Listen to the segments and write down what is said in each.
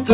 Hey,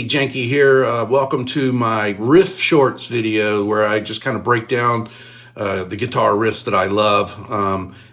Janky here. Welcome to my riff shorts video where I just kind of break down the guitar riffs that I love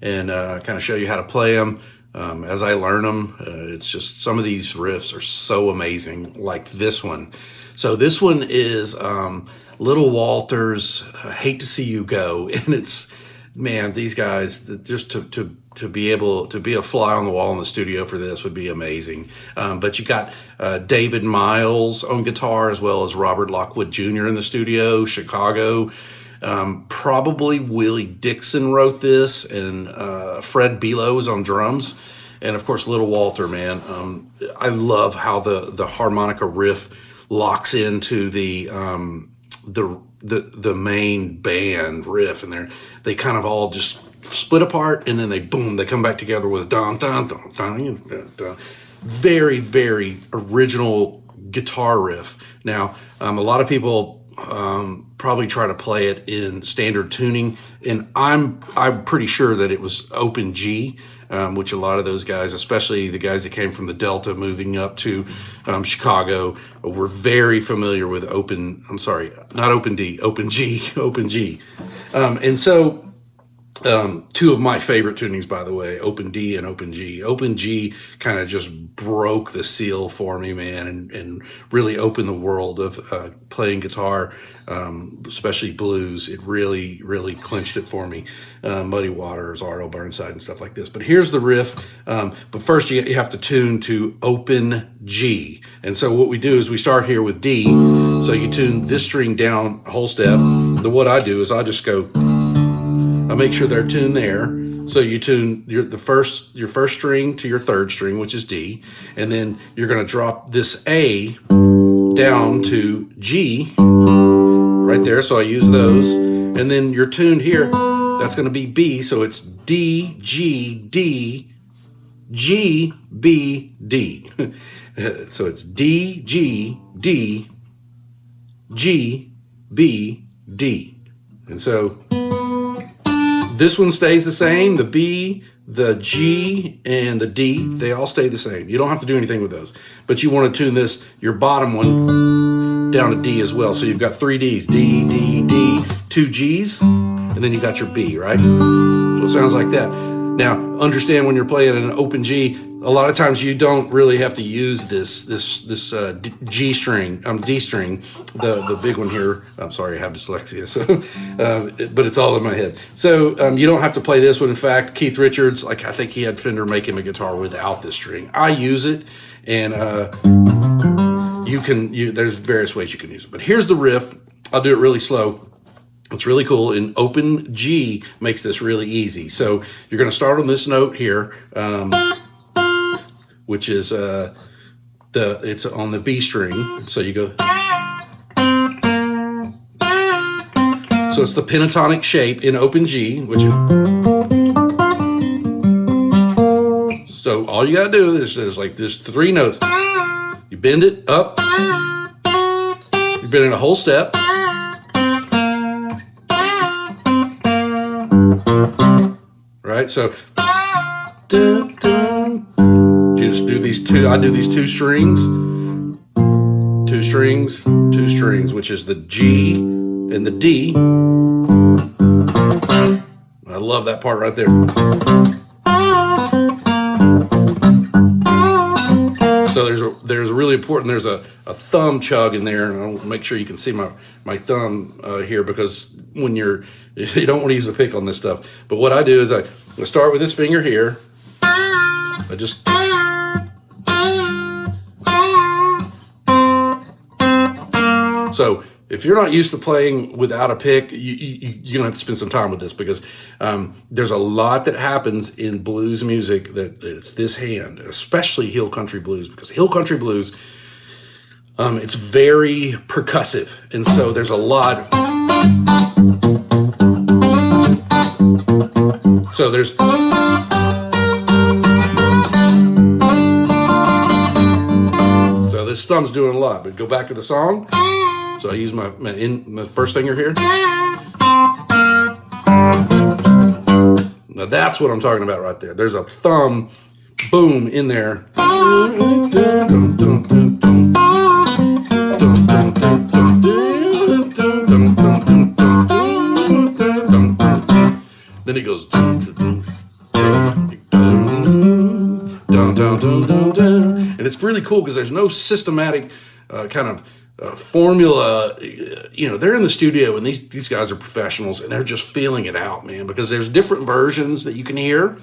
and kind of show you how to play them as I learn them. It's just some of these riffs are so amazing, like this one. So this one is Little Walter's Hate to See You Go, and it's, man, these guys, just to be able to be a fly on the wall in the studio for this would be amazing. But you got David Miles on guitar, as well as Robert Lockwood Jr. in the studio, Chicago. Probably Willie Dixon wrote this, and Fred Below is on drums. And of course, Little Walter, man. I love how the harmonica riff locks into the main band riff, and they kind of all just split apart, and then they come back together with dun dun dun dun dun dun. Very, very original guitar riff. Now, a lot of people probably try to play it in standard tuning, and I'm pretty sure that it was open G, which a lot of those guys, especially the guys that came from the Delta moving up to Chicago, were very familiar with open G. And so two of my favorite tunings, by the way, open D and open G. Open G kind of just broke the seal for me, man, and really opened the world of playing guitar, especially blues. It really, really clinched it for me. Muddy Waters, R.L. Burnside, and stuff like this. But here's the riff. But first, you have to tune to open G. And so what we do is we start here with D. So you tune this string down a whole step. What I do is I just go, I make sure they're tuned there. So you tune your first string to your third string, which is D, and then you're going to drop this A down to G right there. So I use those, and then you're tuned here. That's going to be B. So it's D, G, D, G, B, D. So it's D, G, D, G, B, D, and so this one stays the same. The B, the G, and the D, they all stay the same. You don't have to do anything with those. But you want to tune your bottom one, down to D as well. So you've got 3 Ds, D, D, D, 2 Gs, and then you got your B, right? So it sounds like that. Now, understand when you're playing an open G, a lot of times you don't really have to use this G string, D string, the big one here. I'm sorry, I have dyslexia, so but it's all in my head. So you don't have to play this one. In fact, Keith Richards, I think he had Fender make him a guitar without this string. I use it, and there's various ways you can use it. But here's the riff. I'll do it really slow. It's really cool, and open G makes this really easy. So you're going to start on this note here, which is it's on the B string. So you go. So it's the pentatonic shape in open G, so all you gotta do is there's 3 notes. You bend it up. You bend it a whole step. Right, so you just do these two. I do these 2 strings, 2 strings, 2 strings, which is the G and the D. I love that part right there. So there's really important. There's a thumb chug in there, and I'll make sure you can see my thumb here, because when you don't want to use a pick on this stuff. But what I do is I start with this finger here. I just so if you're not used to playing without a pick, you're gonna have to spend some time with this, because there's a lot that happens in blues music that it's this hand, especially hill country blues, because hill country blues, it's very percussive, and so there's a lot. So there's this thumb's doing a lot, but go back to the song. So I use my first finger here. Now that's what I'm talking about right there. There's a thumb, boom, in there. Dun, dun, dun, dun, dun. Dun, dun, dun, dun, dun, dun, dun, dun, dun, dun. Then it goes dun, dun, dun, dun, dun, dun, dun. And it's really cool because there's no systematic kind of formula. You know, they're in the studio and these guys are professionals and they're just feeling it out, man, because there's different versions that you can hear.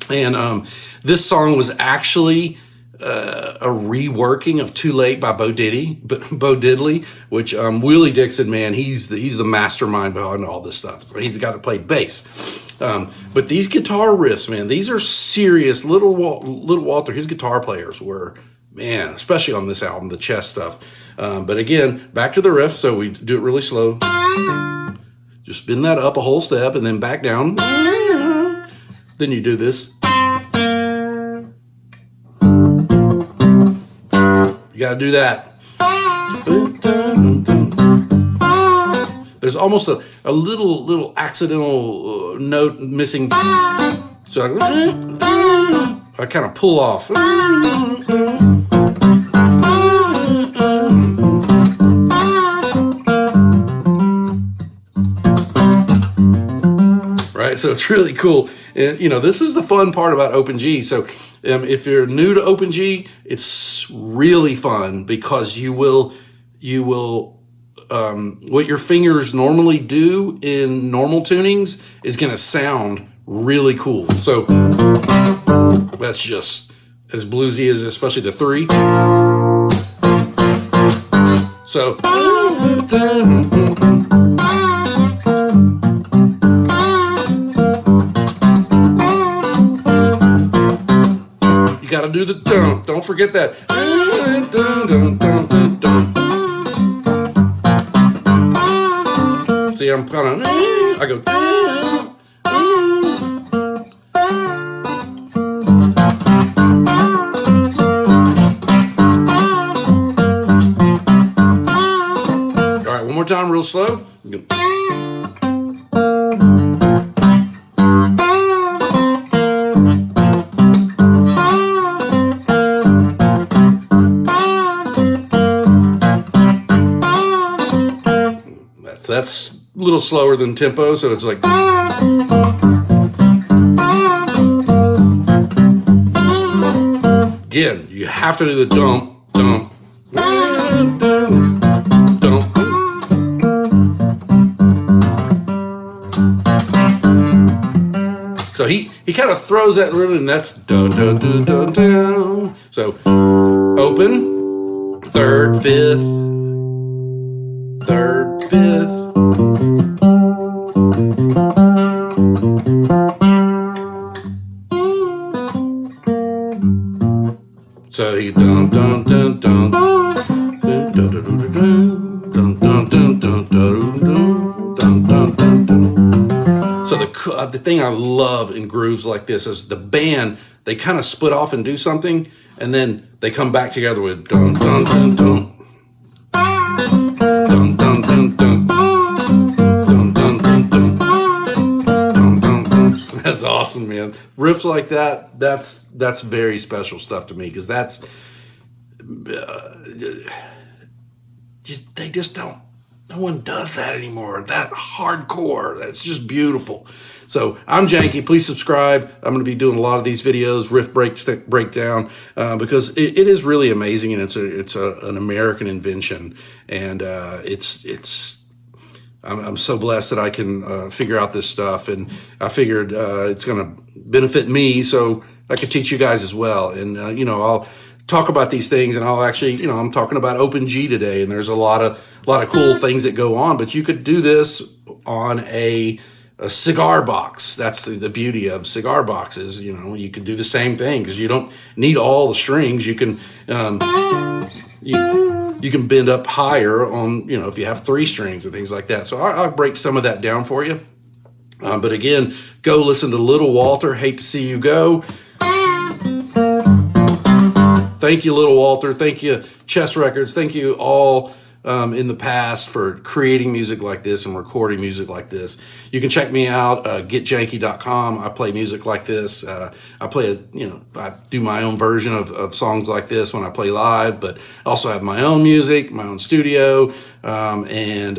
And this song was actually a reworking of "Too Late" by Bo Diddley, which Willie Dixon, man, he's the mastermind behind all this stuff. He's the guy that played bass. But these guitar riffs, man, these are serious. Little Walter, his guitar players were, man, especially on this album, the chest stuff. But again, back to the riff. So we do it really slow. Just spin that up a whole step and then back down. Then you do this. You got to do that. There's almost a little accidental note missing. So I kind of pull off. Right, so it's really cool. And, you know, this is the fun part about Open G. So if you're new to Open G, it's really fun because you will what your fingers normally do in normal tunings is going to sound really cool. So that's just as bluesy as, especially the 3. So you got to do the dun. Don't forget that. Dun, dun, dun, dun, dun, dun. See, I'm kind of, I go. All right, one more time, real slow. That's a little slower than tempo, so it's like. Again, you have to do the dump, dump, dump, dump. So he kind of throws that rhythm, and that's do do do do do. So open, 3rd, 5th, 3rd, 5th. So he dun dun dun dun dun dun dun dun dun dun dun dun dun dun. So the thing I love in grooves like this is the band, they kind of split off and do something, and then they come back together with dun dun dun dun dun dun dun dun dun dun dun dun dun dun. That's awesome, man. Riffs like that, that's very special stuff to me, because that's they just don't. No one does that anymore. That hardcore. That's just beautiful. So I'm Janky. Please subscribe. I'm going to be doing a lot of these videos, riff breakdown, because it is really amazing, and it's an American invention, and I'm so blessed that I can figure out this stuff, and I figured it's going to benefit me, so I could teach you guys as well. And I'll talk about these things, and I'll actually, I'm talking about Open G today, and there's a lot of cool things that go on. But you could do this on a cigar box. That's the beauty of cigar boxes. You can do the same thing, because you don't need all the strings. You can you can bend up higher on, if you have 3 strings and things like that. So I'll break some of that down for you. But again, go listen to Little Walter. Hate to see you go. Thank you, Little Walter. Thank you, Chess Records. Thank you all in the past for creating music like this and recording music like this. You can check me out, getjanky.com. I play music like this. I play, I do my own version of songs like this when I play live, but I also have my own music, my own studio, and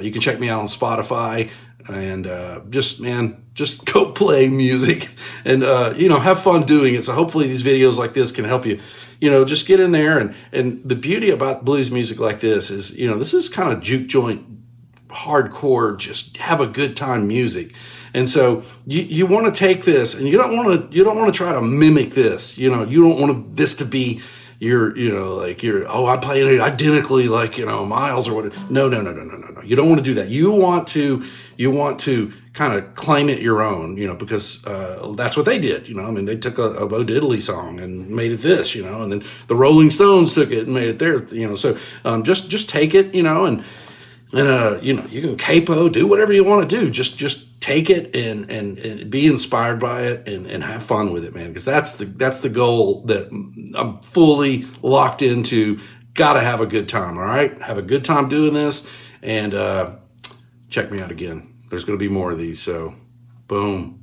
you can check me out on Spotify. And just go play music and have fun doing it. So hopefully these videos like this can help you, just get in there. And the beauty about blues music like this is, this is kind of juke joint, hardcore, just have a good time music. And so you want to take this, and you don't want to try to mimic this. You don't want this to be I'm playing it identically like, Miles or whatever. No. You don't want to do that. You want to kind of claim it your own, because that's what they did. They took a Bo Diddley song and made it this, and then the Rolling Stones took it and made it their, so just take it, and you can capo, do whatever you want to do. Just take it and be inspired by it and have fun with it, man. Because that's the goal that I'm fully locked into. Got to have a good time. All right, have a good time doing this, and check me out again. There's going to be more of these. So, boom.